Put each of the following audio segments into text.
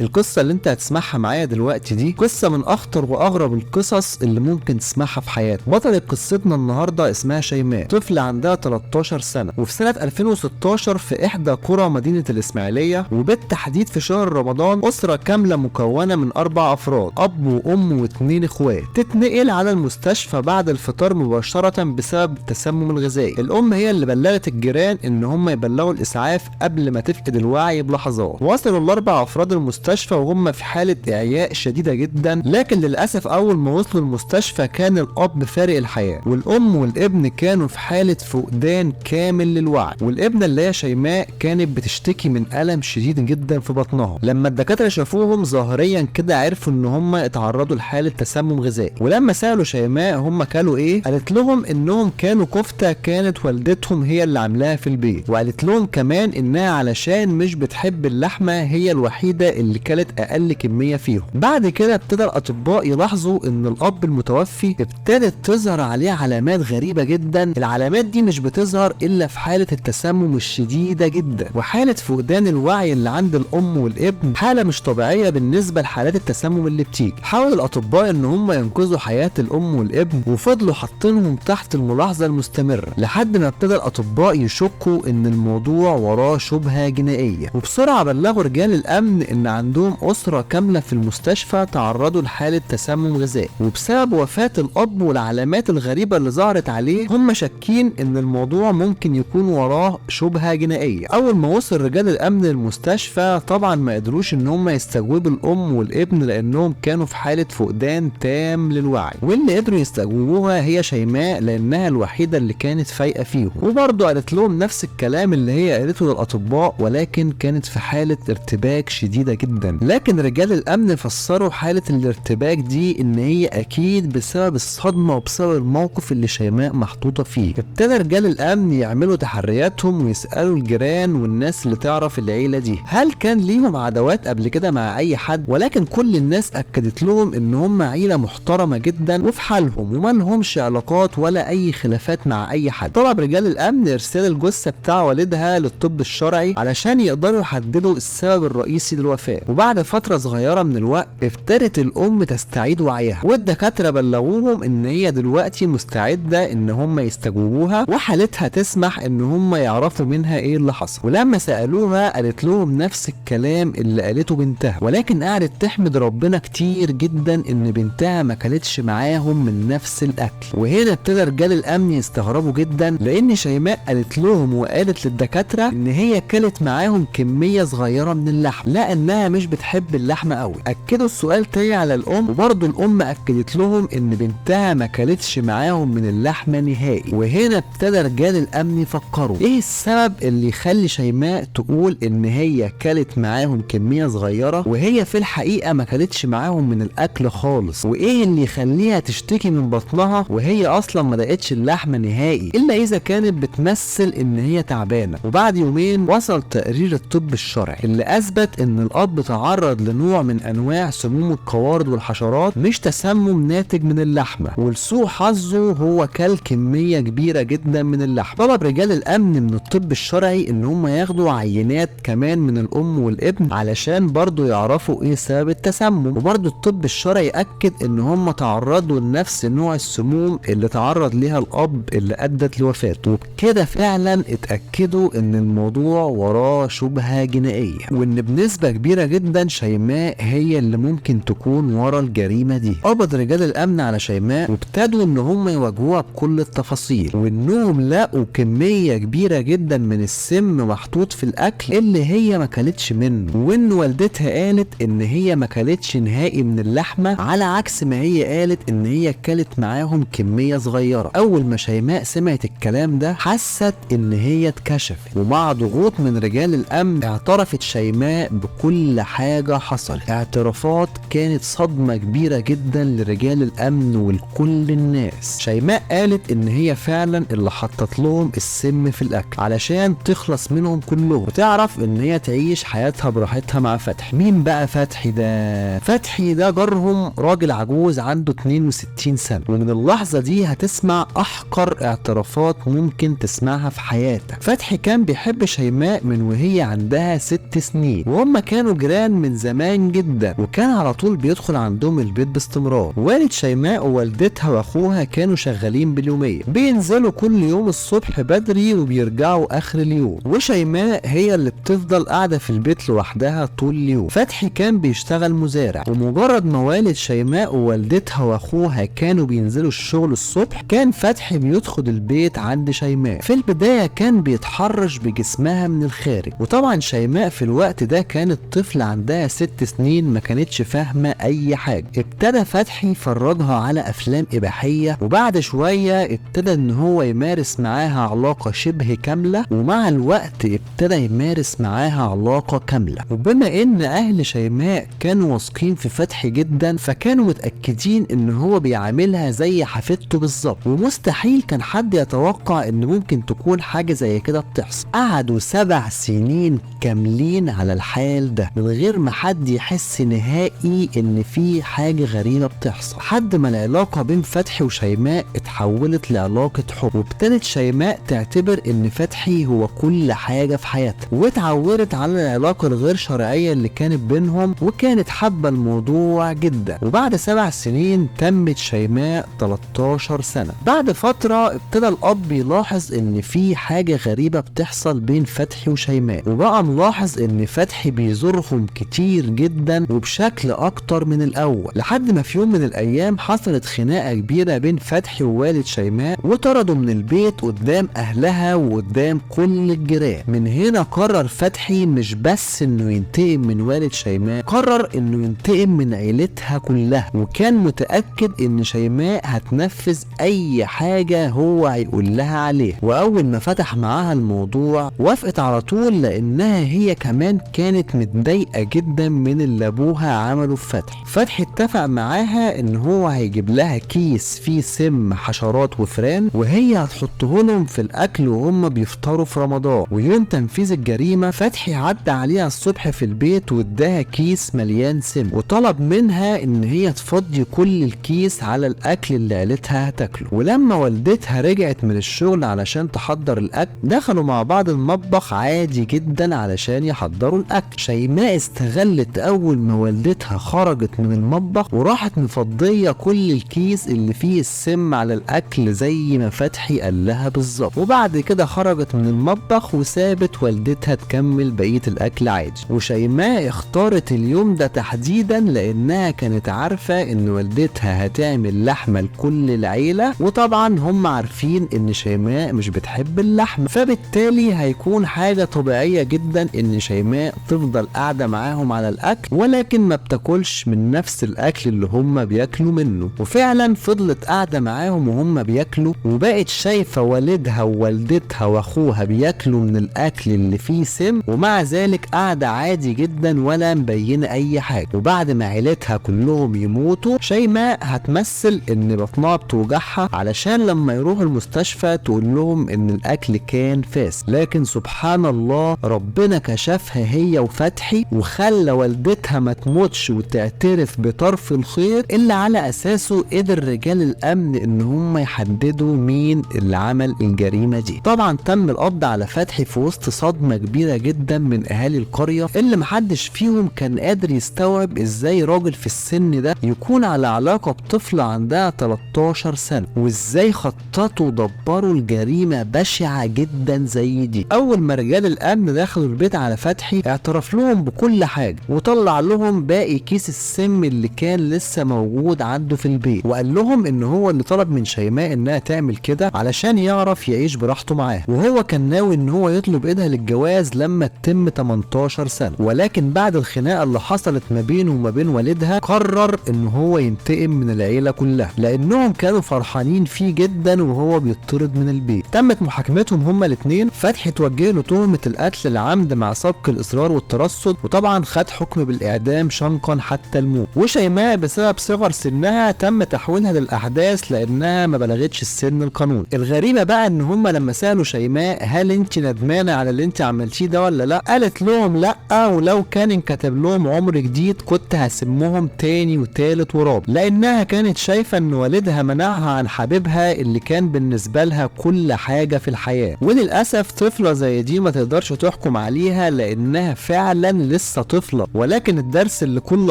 القصة اللي انت هتسمعها معايا دلوقتي دي قصة من اخطر واغرب القصص اللي ممكن تسمعها في حياتك. بطلة قصتنا النهاردة اسمها شيماء، طفلة عندها 13 سنة، وفي سنة 2016 في احدى قرى مدينة الاسماعيلية، وبالتحديد في شهر رمضان، اسرة كاملة مكونة من 4 افراد، اب وام و2 اخوات، تتنقل على المستشفى بعد الفطار مباشرة بسبب التسمم الغذائي. الام هي اللي بلغت الجيران ان هم يبلغوا الاسعاف قبل ما تفقد الوعي بلحظات. وصلوا ال4 افراد المستشفى وهم في حالة إعياء شديدة جدا، لكن للأسف أول ما وصلوا المستشفى كان الأب فارق الحياة، والأم والابن كانوا في حالة فقدان كامل للوعي، والابنة اللي هي شيماء كانت بتشتكي من ألم شديد جدا في بطنها. لما الدكاترة شافوهم ظاهريا كده عرفوا إن هم اتعرضوا لحالة تسمم غذائي، ولما سألوا شيماء هم كلوا إيه، قالت لهم إنهم كانوا كفتة كانت والدتهم هي اللي عاملاها في البيت، وقالت لهم كمان إنها علشان مش بتحب اللحمة هي الوحيدة اللي كانت اقل كميه فيهم. بعد كده ابتدى الاطباء يلاحظوا ان الاب المتوفي ابتدت تظهر عليه علامات غريبه جدا. العلامات دي مش بتظهر الا في حاله التسمم الشديده جدا، وحاله فقدان الوعي اللي عند الام والابن حاله مش طبيعيه بالنسبه لحالات التسمم اللي بتيجي. حاول الاطباء ان هم ينقذوا حياه الام والابن، وفضلوا حاطينهم تحت الملاحظه المستمره لحد ما ابتدى الاطباء يشكوا ان الموضوع وراه شبهه جنائيه، وبسرعه بلغوا رجال الامن ان عندهم أسرة كاملة في المستشفى تعرضوا لحالة تسمم غذائي، وبسبب وفاة الأب والعلامات الغريبة اللي ظهرت عليه هم شاكين إن الموضوع ممكن يكون وراه شبهة جنائية. أول ما وصل رجال الأمن للمستشفى طبعا ما قدروش إن هم يستجوبوا الأم والابن لأنهم كانوا في حالة فقدان تام للوعي، واللي قدروا يستجوبوها هي شيماء لأنها الوحيدة اللي كانت فايقة فيهم، وبرضه قالت لهم نفس الكلام اللي هي قالته للأطباء، ولكن كانت في حالة ارتباك شديدة جدا. لكن رجال الامن فسروا حالة الارتباك دي ان هي اكيد بسبب الصدمة وبسبب الموقف اللي شيماء محطوطة فيه. ابتدى رجال الامن يعملوا تحرياتهم ويسألوا الجيران والناس اللي تعرف العيلة دي هل كان ليهم عداوات قبل كده مع اي حد، ولكن كل الناس اكدت لهم ان هم عيلة محترمة جدا وفي حالهم وما لهمش علاقات ولا اي خلافات مع اي حد. طلب رجال الامن ارسال الجثة بتاع والدها للطب الشرعي علشان يقدروا يحددوا السبب الرئيسي للوفاة. وبعد فترة صغيرة من الوقت ابتدت الأم تستعيد وعيها، والدكاترة بلغوهم إن هي دلوقتي مستعدة إن هم يستجوبوها وحالتها تسمح إن هم يعرفوا منها إيه اللي حصل. ولما سألوها قالت لهم نفس الكلام اللي قالته بنتها، ولكن قعدت تحمد ربنا كتير جدا إن بنتها ما كانتش معاهم من نفس الأكل. وهنا ابتدى رجال الأمن يستغربوا جدا لأن شيماء قالت لهم وقالت للدكاترة إن هي كلت معاهم كمية صغيرة من اللحم، لأنها مش بتحب اللحمه قوي. اكدوا السؤال تاني على الام، وبرضه الام اكدت لهم ان بنتها ما كلتش معاهم من اللحمه نهائي. وهنا ابتدى رجال الامن يفكروا ايه السبب اللي يخلي شيماء تقول ان هي كلت معاهم كميه صغيره وهي في الحقيقه ما كلتش معاهم من الاكل خالص، وايه اللي يخليها تشتكي من بطنها وهي اصلا ما دقتش اللحمه نهائي الا اذا كانت بتمثل ان هي تعبانه. وبعد يومين وصل تقرير الطب الشرعي اللي اثبت ان الاب تعرض لنوع من انواع سموم القوارض والحشرات، مش تسمم ناتج من اللحمه، ولسوء حظه هو كل كميه كبيره جدا من اللحم. طلب رجال الامن من الطب الشرعي ان هم ياخدوا عينات كمان من الام والابن علشان برضو يعرفوا ايه سبب التسمم، وبرضو الطب الشرعي اكد ان هم تعرضوا لنفس نوع السموم اللي تعرض ليها الاب اللي ادت لوفاته. وبكده فعلا اتاكدوا ان الموضوع وراه شبهه جنائيه، وان بنسبه كبيره جدا شيماء هي اللي ممكن تكون ورا الجريمه دي. قبض رجال الامن على شيماء وابتدوا ان هم يواجهوها بكل التفاصيل، وانهم لقوا كميه كبيره جدا من السم محطوط في الاكل اللي هي ما كلتش منه، وان والدتها قالت ان هي ما كلتش نهائي من اللحمه على عكس ما هي قالت ان هي كلت معاهم كميه صغيره. اول ما شيماء سمعت الكلام ده حست ان هي اتكشفت، ومع ضغوط من رجال الامن اعترفت شيماء بكل حاجه حصلت. اعترافات كانت صدمة كبيرة جدا لرجال الامن ولكل الناس. شيماء قالت ان هي فعلا اللي حطت لهم السم في الاكل علشان تخلص منهم كلهم وتعرف ان هي تعيش حياتها براحتها مع فتحي. مين بقى فتحي ده؟ فتحي ده جارهم راجل عجوز عنده 62 سنة، ومن اللحظة دي هتسمع احقر اعترافات ممكن تسمعها في حياتك. فتحي كان بيحب شيماء من وهي عندها 6 سنين، وهم كانوا جيران من زمان جدا، وكان على طول بيدخل عندهم البيت باستمرار. والد شيماء ووالدتها واخوها كانوا شغالين باليوميه، بينزلوا كل يوم الصبح بدري وبيرجعوا اخر اليوم، وشيماء هي اللي بتفضل قاعده في البيت لوحدها طول اليوم. فتحي كان بيشتغل مزارع، ومجرد ما والد شيماء ووالدتها واخوها كانوا بينزلوا الشغل الصبح كان فتحي بيدخل البيت عند شيماء. في البدايه كان بيتحرش بجسمها من الخارج، وطبعا شيماء في الوقت ده كانت طفل عندها 6 سنين ما كانتش فاهمه اي حاجه. ابتدى فتحي يفرجها على افلام اباحيه، وبعد شويه ابتدى ان هو يمارس معاها علاقه شبه كامله، ومع الوقت ابتدى يمارس معاها علاقه كامله. وبما ان اهل شيماء كانوا واثقين في فتحي جدا، فكانوا متاكدين ان هو بيعاملها زي حفيدته بالظبط، ومستحيل كان حد يتوقع ان ممكن تكون حاجه زي كده بتحصل. قعدوا 7 سنين كاملين على الحال ده من غير ما حد يحس نهائي ان في حاجه غريبه بتحصل، لحد ما العلاقه بين فتحي وشيماء اتحولت لعلاقه حب، وابتدت شيماء تعتبر ان فتحي هو كل حاجه في حياتها، واتعودت على العلاقه الغير شرعيه اللي كانت بينهم، وكانت حابه الموضوع جدا. وبعد 7 سنين تمت شيماء 13 سنه. بعد فتره ابتدى الاب يلاحظ ان في حاجه غريبه بتحصل بين فتحي وشيماء، وبقى ملاحظ ان فتحي بيزورهم كتير جدا وبشكل اكتر من الاول، لحد ما في يوم من الايام حصلت خناقه كبيره بين فتحي ووالد شيماء، وطردوا من البيت قدام اهلها وقدام كل الجيران. من هنا قرر فتحي مش بس انه ينتقم من والد شيماء، قرر انه ينتقم من عيلتها كلها، وكان متاكد ان شيماء هتنفذ اي حاجه هو هيقول لها عليها. واول ما فتح معاها الموضوع وافقت على طول، لانها هي كمان كانت متضايقه جدا من اللي ابوها عمله في فتحي. فتحي اتفق معاها ان هو هيجيب لها كيس فيه سم حشرات وفران، وهي هتحطه لهم في الاكل وهم بيفطروا في رمضان. ويوم تنفيذ الجريمه فتحي عدى عليها الصبح في البيت واداها كيس مليان سم، وطلب منها ان هي تفضي كل الكيس على الاكل اللي عيلتها هتاكله. ولما والدتها رجعت من الشغل علشان تحضر الاكل، دخلوا مع بعض المطبخ عادي جدا علشان يحضروا الاكل. شيماء استغلت اول ما والدتها خرجت من المطبخ وراحت مفضيه كل الكيس اللي فيه السم على الاكل زي ما فتحي قال لها بالظبط، وبعد كده خرجت من المطبخ وسابت والدتها تكمل بقيه الاكل عادي. وشيماء اختارت اليوم ده تحديدا لانها كانت عارفه ان والدتها هتعمل لحمه لكل العيله، وطبعا هم عارفين ان شيماء مش بتحب اللحمه، فبالتالي هيكون حاجه طبيعيه جدا ان شيماء تفضل قاعده معاهم على الاكل، ولكن ما بتاكلش من نفس الاكل اللي هم بياكلوا منه. وفعلا فضلت قاعده معاهم وهم بياكلوا، وبقت شايفه والدها ووالدتها واخوها بياكلوا من الاكل اللي فيه سم، ومع ذلك قاعده عادي جدا ولا مبينه اي حاجه. وبعد ما عيلتها كلهم يموتوا، شيماء هتمثل ان بطنها بتوجعها علشان لما يروحوا المستشفى تقول لهم ان الاكل كان فاسد. لكن سبحان الله ربنا كشفها هي وفتحي وخلى والدتها ما تموتش وتعترف بطرف الخير، اللي على اساسه قدر رجال الامن ان هم يحددوا مين اللي عمل الجريمه دي. طبعا تم القبض على فتحي في وسط صدمه كبيره جدا من اهالي القريه، اللي محدش فيهم كان قادر يستوعب ازاي راجل في السن ده يكون على علاقه بطفله عندها 13 سنه، وازاي خططوا ودبروا الجريمه بشعه جدا زي دي. اول ما رجال الامن دخلوا البيت على فتحي اعترف لهم بكل حاجه، وطلع لهم باقي كيس السم اللي كان لسه موجود عنده في البيت، وقال لهم ان هو اللي طلب من شيماء انها تعمل كده علشان يعرف يعيش براحته معاها، وهو كان ناوي ان هو يطلب ايدها للجواز لما تتم 18 سنه. ولكن بعد الخناقه اللي حصلت ما بينه وما بين والدها قرر ان هو ينتقم من العيله كلها، لانهم كانوا فرحانين فيه جدا وهو بيطرد من البيت. تمت محاكمتهم هما الاثنين، فتحي توجه له تهمه القتل العمد مع سبق الاصرار والترصد، وطبعا خد حكم بالاعدام شنقا حتى الموت. وشيماء بسبب صغر سنها تم تحويلها للاحداث لانها ما بلغتش السن القانوني. الغريبه بقى ان هما لما سالوا شيماء هل انت ندمانه على اللي انت عملتيه ده ولا لا، قالت لهم لا، ولو كان انكتب لهم عمر جديد كنت هسمهم تاني وتالت ورابع، لانها كانت شايفه ان والدها منعها عن حبيبها اللي كان بالنسبه لها كل حاجه في الحياه. وللاسف طفله زي دي ما تقدرش تحكم عليها لانها فعلا لسه طفلة، ولكن الدرس اللي كل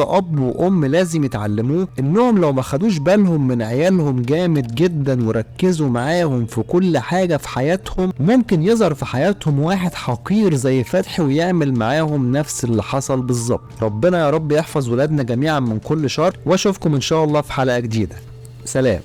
اب وام لازم يتعلموه انهم لو ما خدوش بالهم من عيالهم جامد جدا وركزوا معاهم في كل حاجة في حياتهم، ممكن يظهر في حياتهم واحد حقير زي فتحي ويعمل معاهم نفس اللي حصل بالظبط. ربنا يا رب يحفظ ولادنا جميعا من كل شر، واشوفكم ان شاء الله في حلقة جديدة. سلام.